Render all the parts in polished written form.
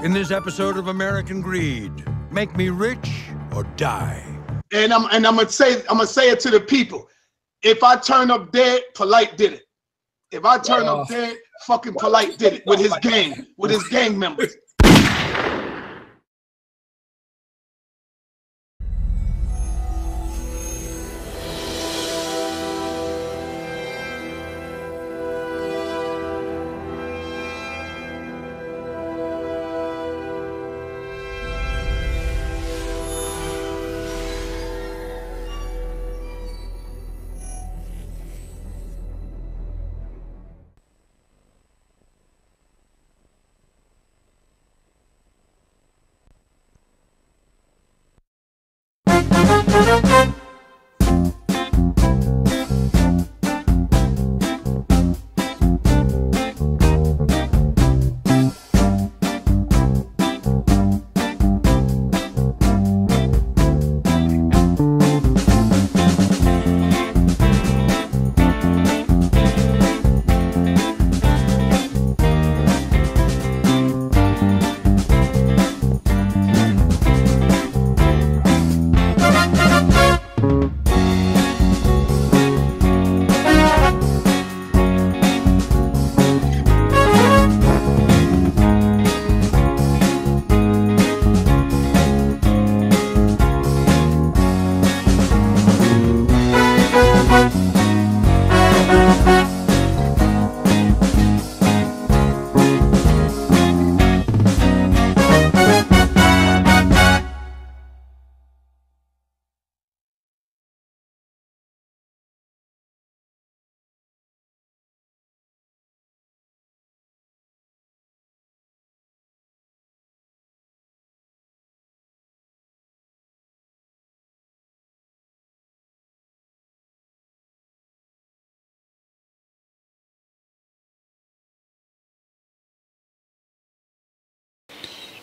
In this episode of American Greed, make me rich or die. And I'm gonna say it to the people. If I turn up dead, Polite did it. If I turn up dead, fucking Polite did it with his gang members.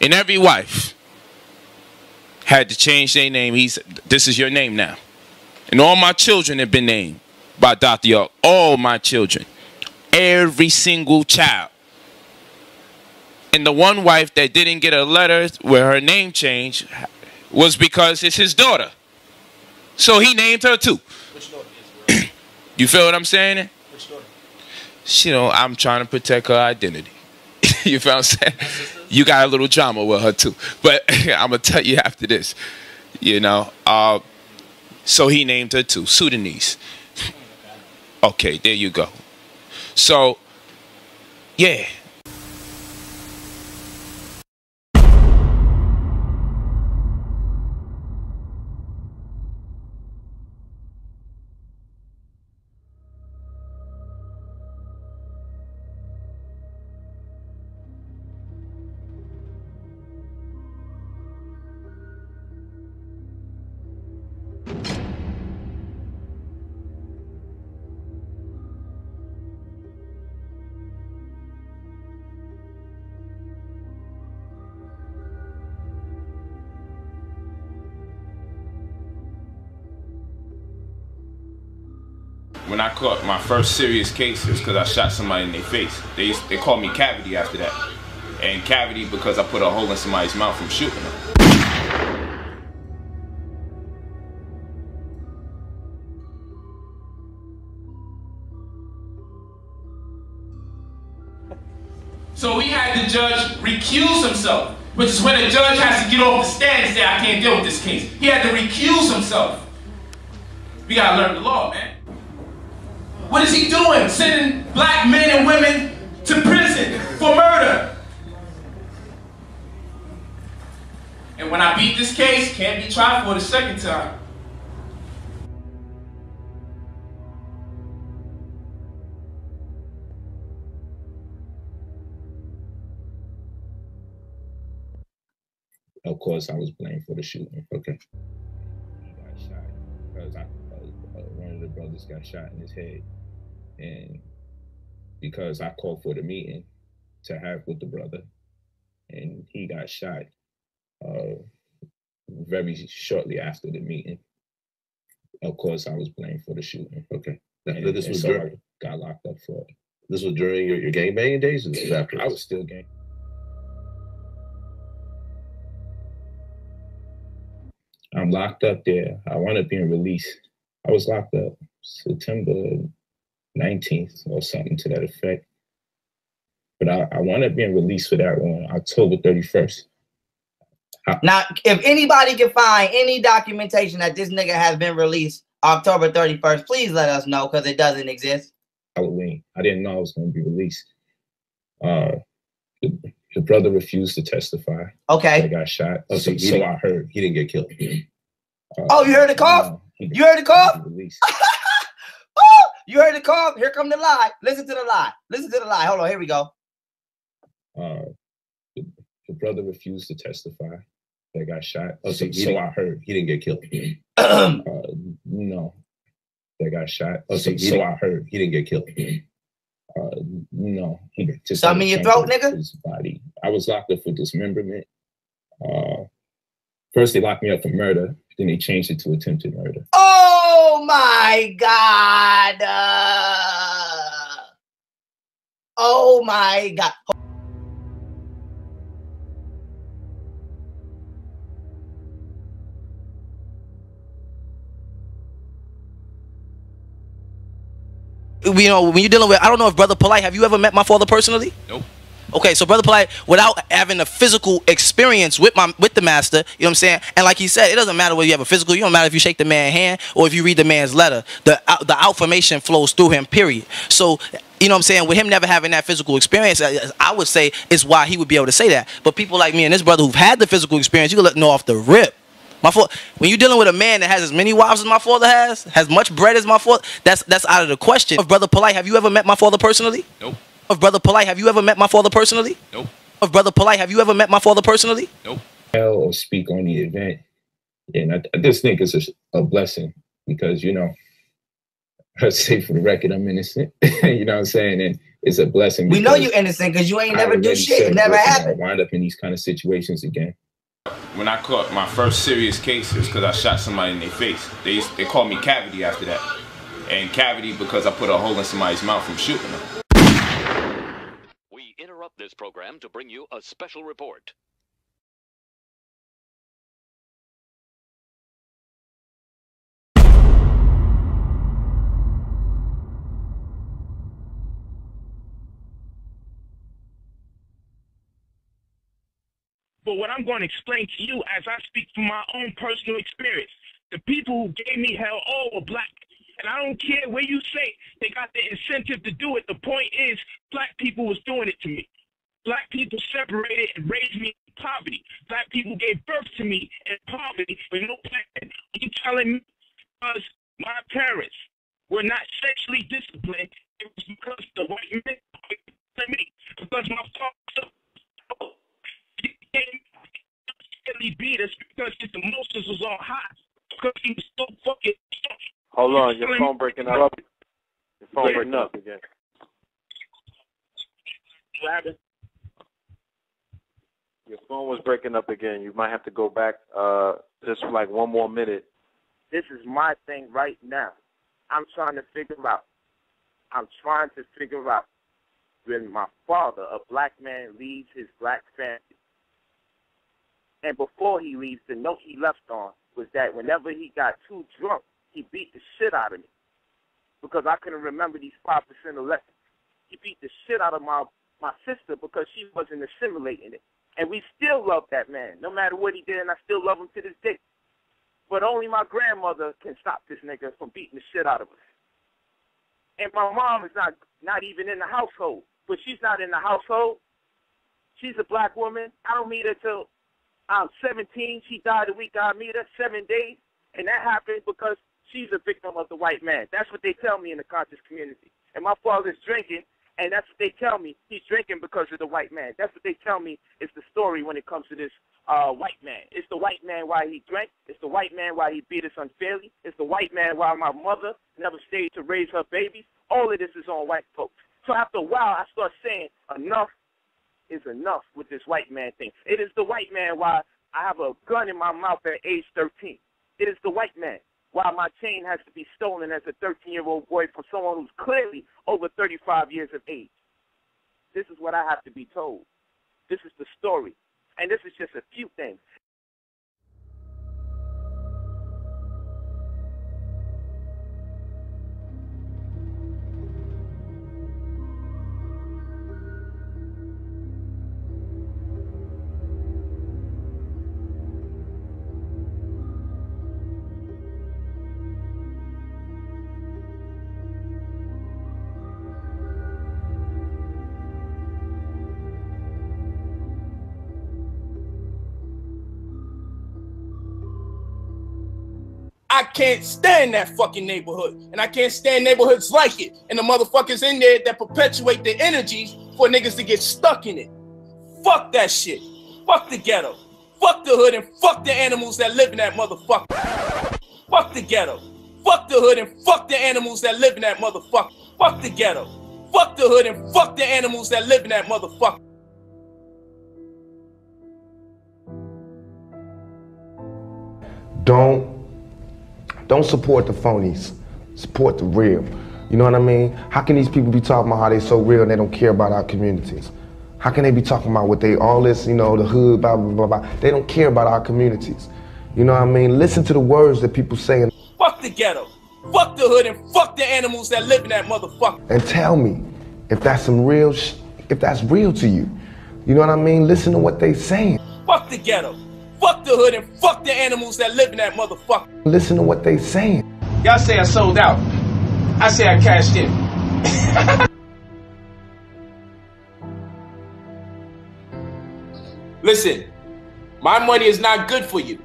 And every wife had to change their name. This is your name now. And all my children have been named by Dr. York. All my children. Every single child. And the one wife that didn't get a letter where her name changed was because it's his daughter. So he named her too. Which daughter is You feel what I'm saying? Which daughter? You know, I'm trying to protect her identity. You feel what I'm saying? You got a little drama with her too. But I'm going to tell you after this. You know. So he named her too. Sudanese. Okay, there you go. So, yeah. When I caught my first serious case, it was because I shot somebody in their face. They called me Cavity after that. And Cavity because I put a hole in somebody's mouth from shooting them. So we had the judge recuse himself, which is when a judge has to get off the stand and say, I can't deal with this case. He had to recuse himself. We gotta learn the law, man. What is he doing? Sending black men and women to prison for murder. And when I beat this case, can't be tried for the second time. Of course, I was blamed for the shooting. Okay. He got shot because one of the brothers got shot in his head. And because I called for the meeting to have with the brother, and he got shot very shortly after the meeting. Of course, I was blamed for the shooting. Okay. This was so during, I got locked up for it. This was during your gangbanging days? Or this was after? I was still gang. I'm locked up there. I wound up being released. I was locked up September 19th or something to that effect. But I wound up being released for that on October 31st. Now, if anybody can find any documentation that this nigga has been released October 31st, please let us know, because it doesn't exist. Halloween. I didn't know I was going to be released. The brother refused to testify. Okay. I got shot. Oh, so I heard. He didn't get killed. Oh, you heard the cough? No, you heard the cough? Oh, you heard the cough? Here come the lie. Listen to the lie. Listen to the lie. Hold on. Here we go. The brother refused to testify. They got shot. Oh, so I heard. He didn't get killed. No. They got shot. Oh, so I heard. He didn't get killed. No. He just something in your throat, nigga? His body. I was locked up for dismemberment. First, they locked me up for murder. Then they changed it to attempted murder. Oh, my God. Oh, my God. You know, when you're dealing with, I don't know if Brother Polite, have you ever met my father personally? Nope. Okay, so Brother Polite, without having a physical experience with the master, you know what I'm saying? And like he said, it doesn't matter whether you have a physical, you don't matter if you shake the man's hand or if you read the man's letter. The information flows through him, period. So, you know what I'm saying, with him never having that physical experience, I would say is why he would be able to say that. But people like me and this brother who've had the physical experience, you can let know off the rip. When you're dealing with a man that has as many wives as my father has much bread as my father, that's out of the question. Of Brother Polite, have you ever met my father personally? Nope. Of Brother Polite, have you ever met my father personally? Nope. Of Brother Polite, have you ever met my father personally? Nope. Or speak on the event. And I just think it's a blessing because, you know, I say for the record, I'm innocent. You know what I'm saying? And it's a blessing. We know you're innocent because you ain't never do shit. It never happened. I wind up in these kind of situations again. When I caught my first serious case, it was because I shot somebody in their face. They called me Cavity after that. And Cavity because I put a hole in somebody's mouth from shooting them. We interrupt this program to bring you a special report. But what I'm going to explain to you as I speak from my own personal experience, the people who gave me hell all were black. And I don't care where you say they got the incentive to do it. The point is, black people was doing it to me. Black people separated and raised me in poverty. Black people gave birth to me in poverty with no plan. Are you telling me because my parents were not sexually disciplined, it was because the white men me? Because my father beat us because his emotions was all hot. Because he was so fucking. Hold on, your phone breaking up. Your phone breaking up again. What happened? Your phone was breaking up again. You might have to go back just for like 1 more minute. This is my thing right now. I'm trying to figure out when my father, a black man, leaves his black family. And before he leaves, the note he left on was that whenever he got too drunk, he beat the shit out of me. Because I couldn't remember these 5% of lessons. He beat the shit out of my sister because she wasn't assimilating it. And we still love that man, no matter what he did, and I still love him to this day. But only my grandmother can stop this nigga from beating the shit out of us. And my mom is not even in the household. But she's not in the household. She's a black woman. I don't meet her till I'm 17. She died the week I meet her, 7 days. And that happened because she's a victim of the white man. That's what they tell me in the conscious community. And my father's drinking, and that's what they tell me. He's drinking because of the white man. That's what they tell me is the story when it comes to this white man. It's the white man why he drank. It's the white man why he beat us unfairly. It's the white man why my mother never stayed to raise her babies. All of this is on white folks. So after a while, I start saying enough is enough with this white man thing. It is the white man why I have a gun in my mouth at age 13. It is the white man why my chain has to be stolen as a 13-year-old boy from someone who's clearly over 35 years of age. This is what I have to be told. This is the story. And this is just a few things. I can't stand that fucking neighborhood. And I can't stand neighborhoods like it. And the motherfuckers in there that perpetuate the energies for niggas to get stuck in it. Fuck that shit. Fuck the ghetto. Fuck the hood and fuck the animals that live in that motherfucker. Fuck the ghetto. Fuck the hood and fuck the animals that live in that motherfucker. Fuck the ghetto. Fuck the hood and fuck the animals that live in that motherfucker. Don't support the phonies. Support the real. You know what I mean? How can these people be talking about how they so real and they don't care about our communities? How can they be talking about what they, all this, you know, the hood, blah, blah, blah, blah. They don't care about our communities. You know what I mean? Listen to the words that people say. Fuck the ghetto. Fuck the hood and fuck the animals that live in that motherfucker. And tell me if that's some real if that's real to you. You know what I mean? Listen to what they saying. Fuck the ghetto. Fuck the hood and fuck the animals that live in that motherfucker. Listen to what they saying. Y'all say I sold out. I say I cashed in. Listen, my money is not good for you.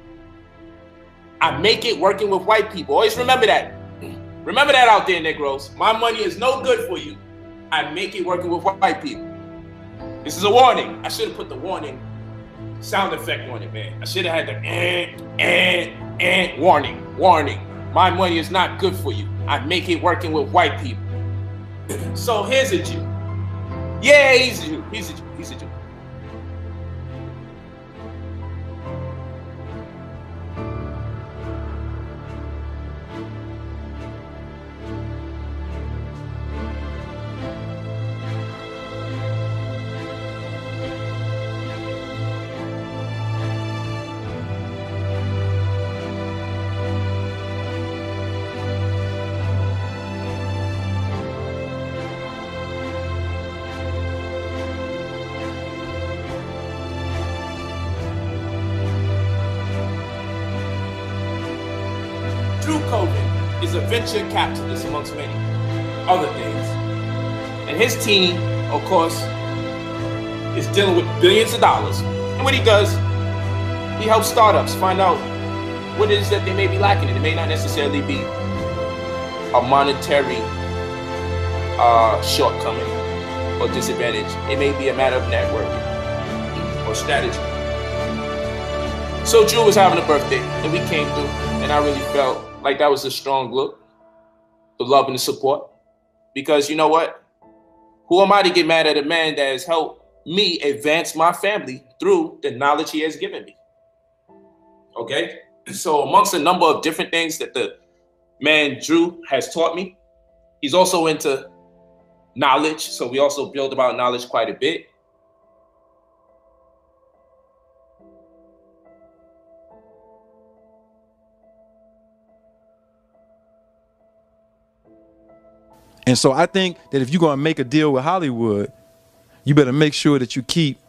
I make it working with white people. Always remember that. Remember that out there, Negroes. My money is no good for you. I make it working with white people. This is a warning. I should have put the warning sound effect on it, man. I should have had the warning. My money is not good for you. I make it working with white people. So here's a Jew. Yeah, he's a Jew. He's a Jew. He's a Jew. COVID is a venture capitalist amongst many other things. And his team, of course, is dealing with billions of dollars. And what he does, he helps startups find out what it is that they may be lacking. And it may not necessarily be a monetary shortcoming or disadvantage. It may be a matter of networking or strategy. So Drew was having a birthday and we came through, and I really felt like that was a strong look, the love and the support. Because you know what? Who am I to get mad at a man that has helped me advance my family through the knowledge he has given me? Okay? So amongst a number of different things that the man Drew has taught me, he's also into knowledge. So we also build about knowledge quite a bit. And so I think that if you're going to make a deal with Hollywood, you better make sure that you keep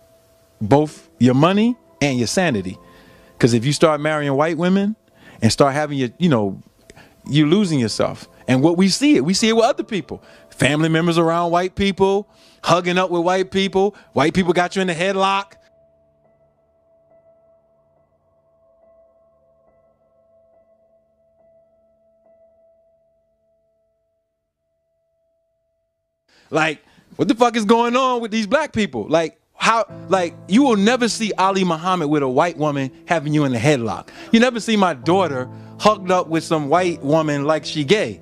both your money and your sanity. Because if you start marrying white women and start having your, you know, you're losing yourself. And what we see it with other people. Family members around white people, hugging up with white people. White people got you in the headlock. Like, what the fuck is going on with these black people? Like, how, like, you will never see Ali Muhammad with a white woman having you in a headlock. You never see my daughter hugged up with some white woman like she gay.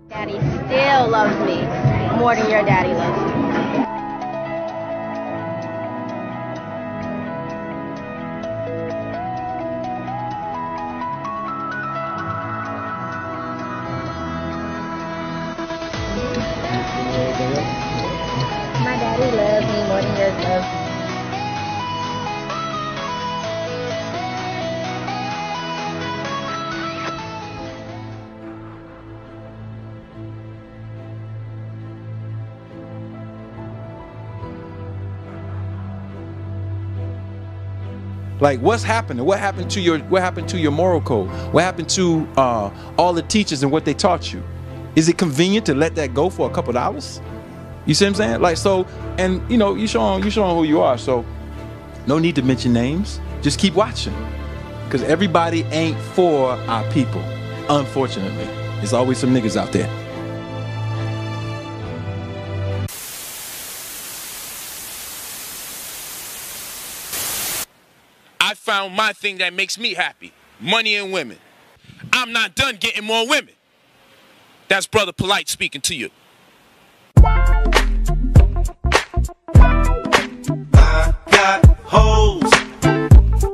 Daddy still loves me more than your daddy loves me. live. Like, what's happening? What happened to your moral code? What happened to all the teachers and what they taught you? Is it convenient to let that go for a couple of hours? You see what I'm saying? Like, so, and you know, you showing who you are. So, no need to mention names. Just keep watching, because everybody ain't for our people. Unfortunately, there's always some niggas out there. I found my thing that makes me happy. Money and women. I'm not done getting more women. That's Brother Polite speaking to you. I got hoes.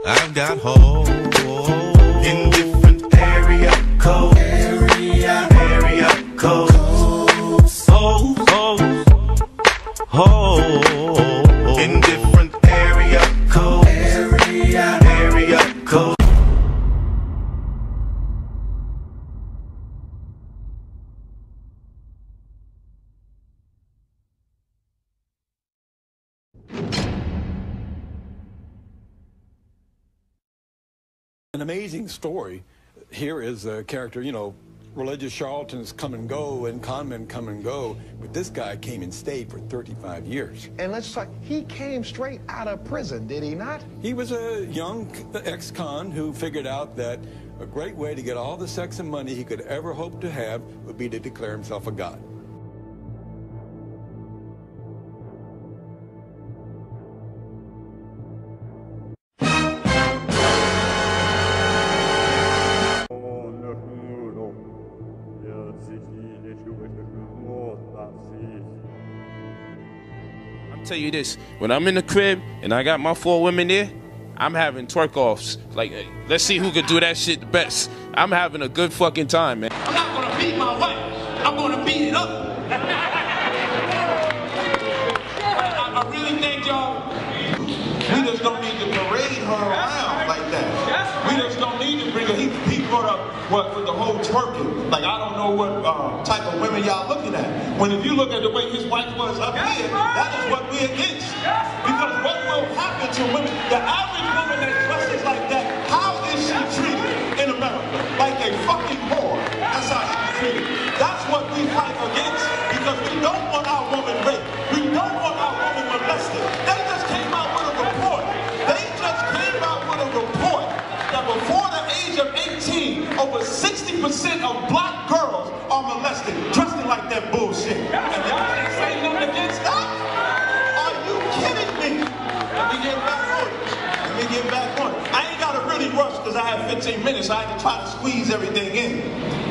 I've got hoes. In different area codes. Area codes. Hoes. Hoes. In different area codes. Area code. An amazing story. Here is a character, you know, religious charlatans come and go and con men come and go, but this guy came and stayed for 35 years. And let's talk, he came straight out of prison, did he not? He was a young ex-con who figured out that a great way to get all the sex and money he could ever hope to have would be to declare himself a god. Tell you this, when I'm in the crib and I got my 4 women there, I'm having twerk offs. Like, let's see who could do that shit the best. I'm having a good fucking time, man. I'm not gonna beat my wife. I'm gonna beat it up. I really think y'all, we just don't need to parade her around like that. We just don't need to bring her. He brought up what with the whole twerking. Like, I don't know what type of women y'all looking at. When if you look at the way his wife was up here, that is what we're against. Because what will happen to women, the average woman that dresses like that, how is she treated in America? Like a fucking whore. That's how she's treated. That's what we fight against, because we don't want our woman raped. We don't want our woman molested. They just came out with a report. They just came out with a report that before the age of 18, over 60% of black girls are molested, dressing like that bullshit. And y'all ain't saying nothing against that? Are you kidding me? Let me get back on it. Let me get back on it. I ain't gotta really rush because I have 15 minutes. I had to try to squeeze everything in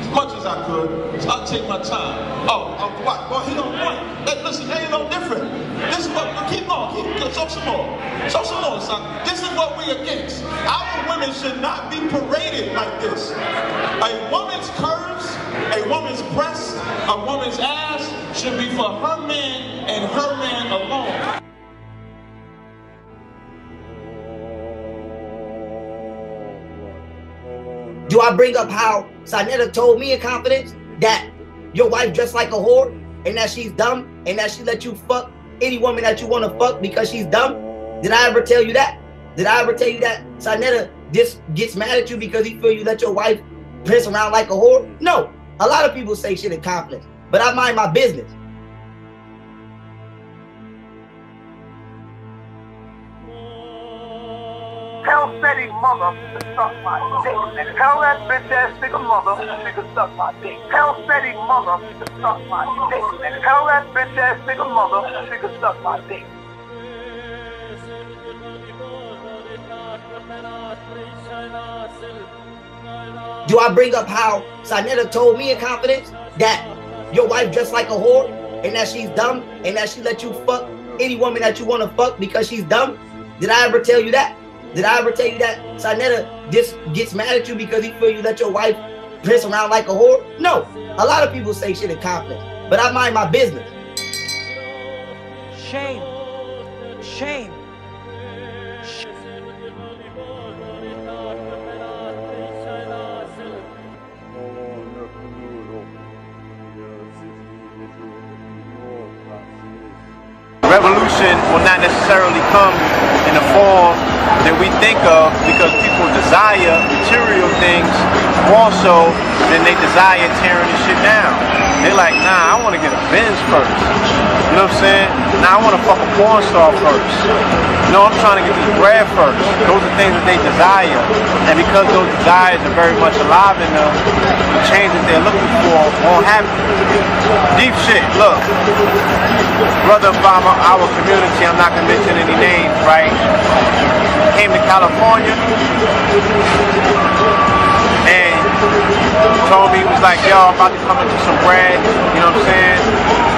as much as I could. So I'll take my time. Oh, what? Well, he don't point. Hey, listen, they ain't no different. This is what, keep on, show some more. Show some more, son. This is what we against. Our women should not be paraded like this. A woman's curves, a woman's breasts, a woman's ass should be for her man and her man alone. Do I bring up how Sanetta told me in confidence that your wife dressed like a whore and that she's dumb and that she let you fuck any woman that you want to fuck because she's dumb? Did I ever tell you that? Did I ever tell you that Sanetta just gets mad at you because he feel you let your wife dress around like a whore? No. A lot of people say shit in confidence, but I mind my business. Tell Steady mother to suck my dick. Tell that bitch ass nigga mother she can suck my dick. Tell Steady mother to suck my dick. Tell that bitch ass nigga mother she can suck my dick. Do I bring up how Sanetta told me in confidence that your wife dressed like a whore and that she's dumb and that she let you fuck any woman that you want to fuck because she's dumb? Did I ever tell you that? Did I ever tell you that Sanetta just gets mad at you because he feel you let your wife dress around like a whore? No. A lot of people say shit in confidence, but I mind my business. Shame. Shame. Revolution will not necessarily come in the form that we think of, because people desire material things more so than they desire tearing this shit down. They're like, nah, I want to get a Benz first. You know what I'm saying? Nah, I want to fuck a porn star first. You know, I'm trying to get this bread first. Those are things that they desire. And because those desires are very much alive in them, the change that they're looking for won't happen. Deep shit, look. Brother from our community, I'm not going to mention any names, right? Came to California and told me, he was like, yo, I'm about to come into some bread, you know what I'm saying?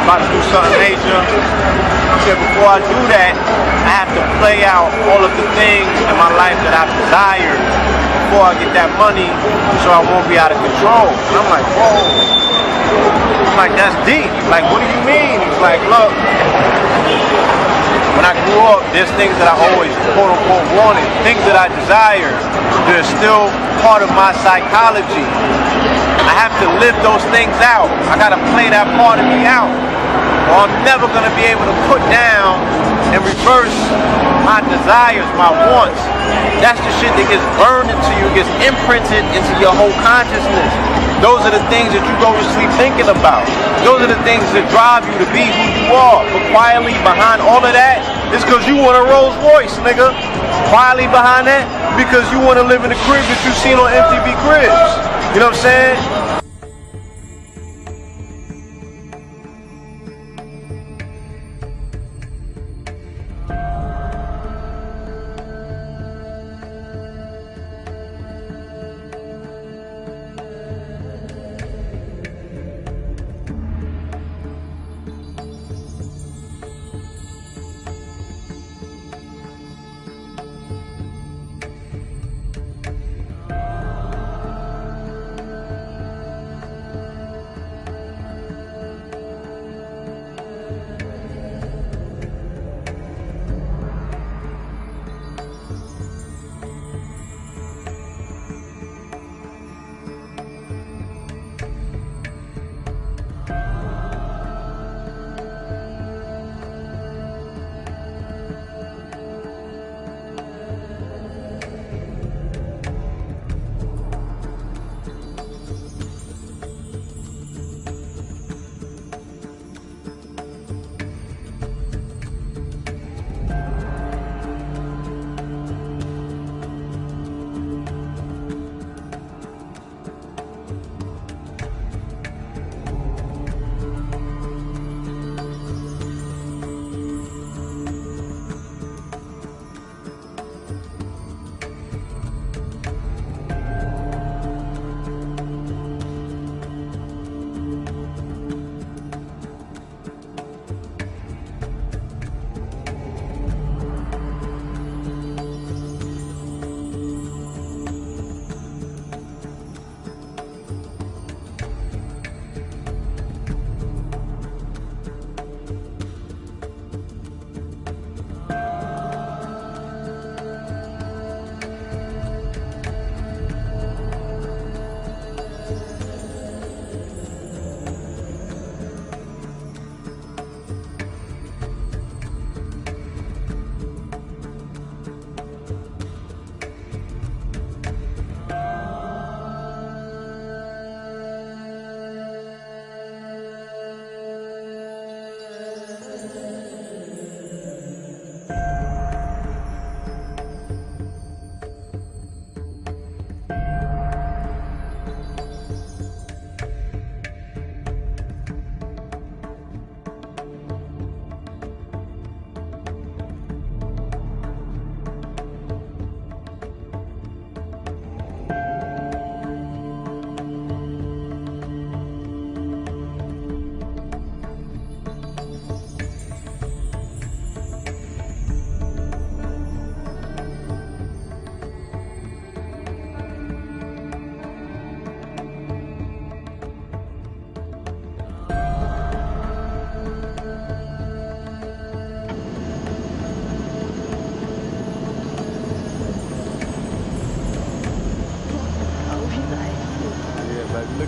About to do something major. He said, before I do that, I have to play out all of the things in my life that I've desired before I get that money, so I won't be out of control. And I'm like, whoa. I'm like, that's deep. Like, what do you mean? He's like, look, when I grew up, there's things that I always, quote unquote, wanted, things that I desired. They're still part of my psychology. I have to live those things out. I gotta play that part of me out, or I'm never gonna be able to put down and reverse my desires, my wants. That's the shit that gets burned into you, gets imprinted into your whole consciousness. Those are the things that you go to sleep thinking about. Those are the things that drive you to be who you are. But quietly behind all of that, it's because you want a Rolls Royce, nigga. Quietly behind that, because you want to live in the crib that you seen on MTV Cribs. You know what I'm saying?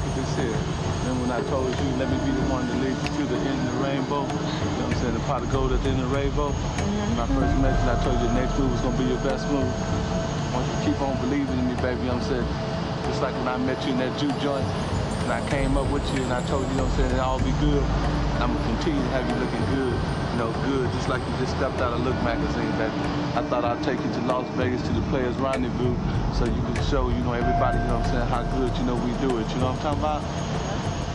look at this here. Remember when I told you, let me be the one to lead you to the end of the rainbow? You know what I'm saying? The pot of gold at the end of the rainbow. When I first met you, I told you the next move was going to be your best move. I want you to keep on believing in me, baby, you know what I'm saying? Just like when I met you in that juke joint, and I came up with you and I told you, you know what I'm saying, it'll all be good. And I'm going to continue to have you looking good. You know, good, just like you just stepped out of Look magazine, baby. I thought I'd take you to Las Vegas to the Players Rendezvous so you can show, you know, everybody, you know what I'm saying, how good, you know, we do it. You know what I'm talking about?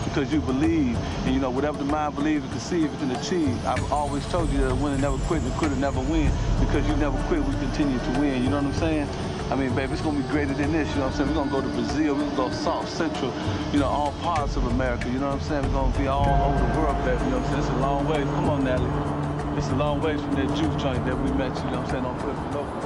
Because you believe, and you know, whatever the mind believes it can see, it can achieve. I've always told you that a winner never quit and a quitter never win. Because you never quit, we continue to win. You know what I'm saying? I mean, baby, it's gonna be greater than this, you know what I'm saying? We're gonna go to Brazil, we're gonna go South Central, you know, all parts of America, you know what I'm saying? We're gonna be all over the world, baby, you know what I'm saying? It's a long way. Come on, Natalie. It's a long way from that juke joint that we met, you know what I'm saying, on Clifton Local.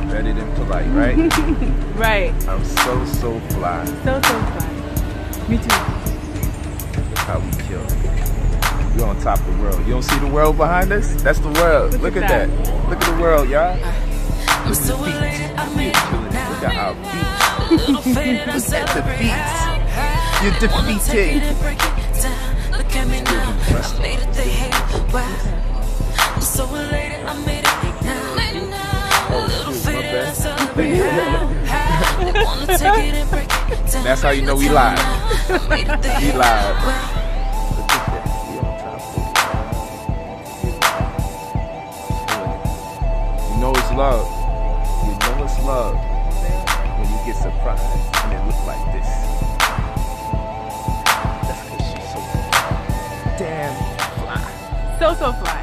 Better than polite, right? Right. I'm so fly. So fly. Me too. Look how we kill. We're on top of the world. You don't see the world behind us? That's the world. Look at that. Look at the world, y'all. I'm so elated, I made it now. Look at our feet. Look at the feet. You're defeating. Look at me now. I made it, they hate. Wow. I'm so elated, I made it now. That's how you know we live. We live. You know it's love. You know it's love when you get surprised and it looks like this. That's because she's so damn fly. So fly.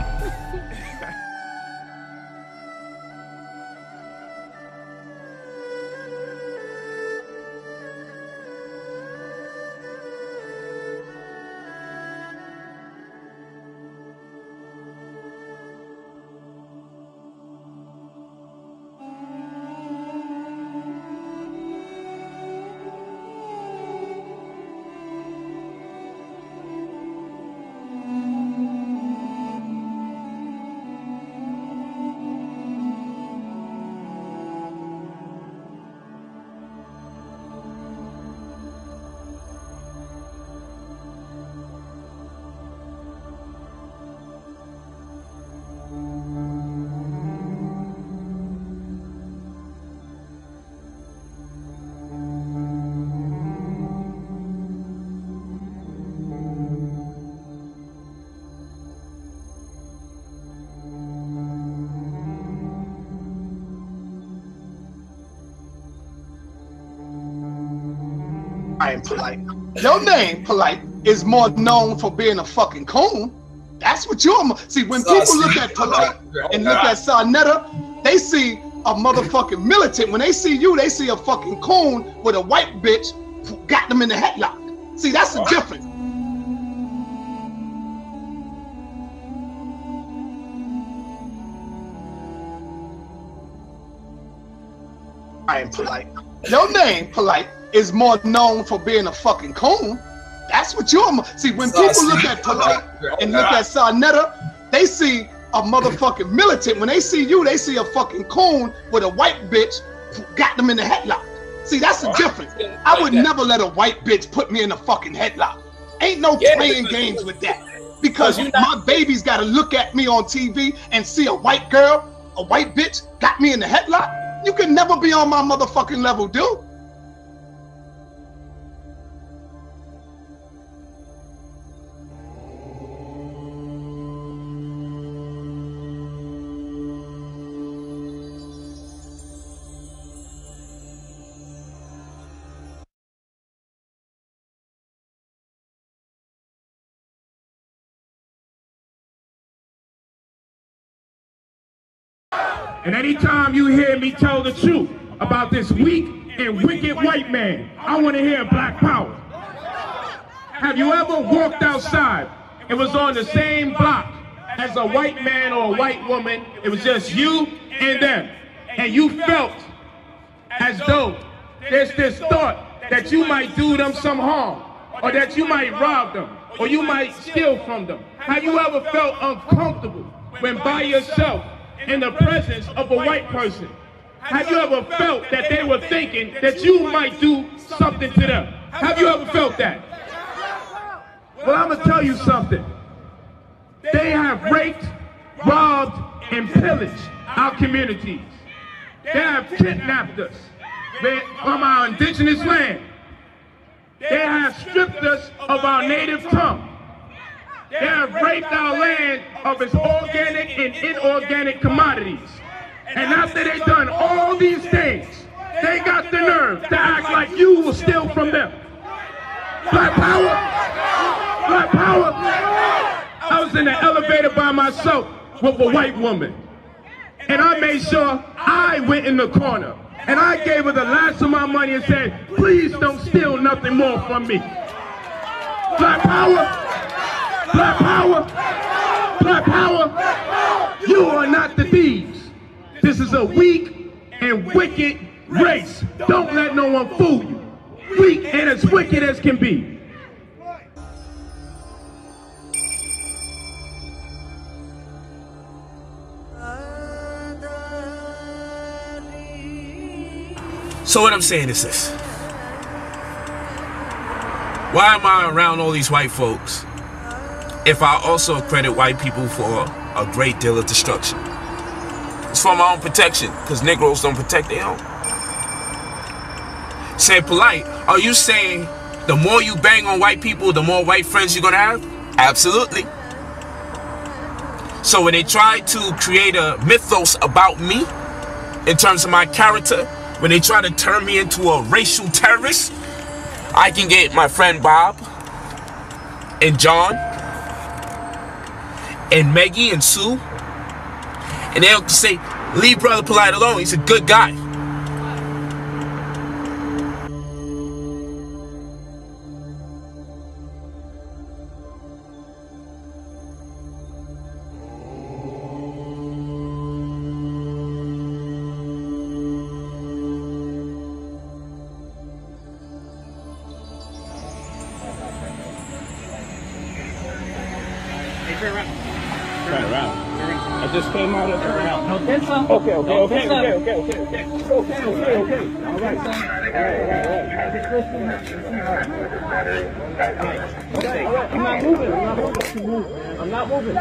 I am polite. Your name, polite, is more known for being a fucking coon. That's what you're. See, when people look at polite and look at Sarnetta, they see a motherfucking militant. When they see you, they see a fucking coon with a white bitch who got them in the headlock. See, that's the difference. I am polite. Your name, polite, is more known for being a fucking coon. That's what you're. See, when people look at polite and look at Sarnetta, they see a motherfucking militant. When they see you, they see a fucking coon with a white bitch who got them in the headlock. See, that's the difference. I would never let a white bitch put me in a fucking headlock. Ain't no playing games with that. Because my baby's got to look at me on TV and see a white girl, a white bitch got me in the headlock. You can never be on my motherfucking level, dude. And anytime you hear me tell the truth about this weak and wicked white man, I want to hear black power. Have you ever walked outside and was on the same block as a white man or a white woman? It was just you and them. And you felt as though there's this thought that you might do them some harm. or that you might rob them, or you might steal from them? Have you ever felt uncomfortable when by yourself in the presence of a white person? Have you ever felt that they were thinking that you might do something to them? Have you ever felt that? Well, I'm gonna tell you something. They have raped, robbed, and pillaged our communities. They have kidnapped us from our indigenous land. They have stripped us of our native tongue. They have raped our land of its organic and inorganic commodities. And after they've done all these things, they got the nerve to act like you will steal from them. Black power! Black power! I was in the elevator by myself with a white woman. And I made sure I went in the corner. And I gave her the last of my money and said, please don't steal nothing more from me. Black power! Black power! Black power! You are not the thieves. This is a weak and wicked race. Don't let no one fool you. Weak and as wicked as can be. So what I'm saying is this. Why am I around all these white folks if I also credit white people for a great deal of destruction? It's for my own protection, because Negroes don't protect their own. Say polite, are you saying the more you bang on white people, the more white friends you're gonna have? Absolutely. So when they try to create a mythos about me, in terms of my character, when they try to turn me into a racial terrorist, I can get my friend Bob, and John, and Maggie, and Sue, and they'll say, leave Brother Polite alone, he's a good guy. Turn around. I just came out of turn around. No, this one. Okay. All right. I'm not moving. I'm not moving.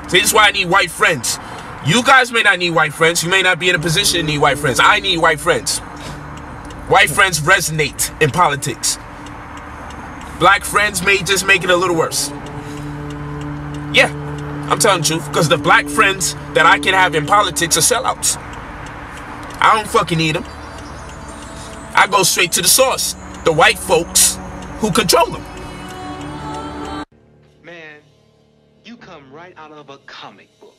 See, this is why I need white friends. You guys may not need white friends. You may not be in a position to need white friends. I need white friends. White friends resonate in politics. Black friends may just make it a little worse. Yeah, I'm telling the truth, because the black friends that I can have in politics are sellouts. I don't fucking need them. I go straight to the source, the white folks who control them. Man, you come right out of a comic book.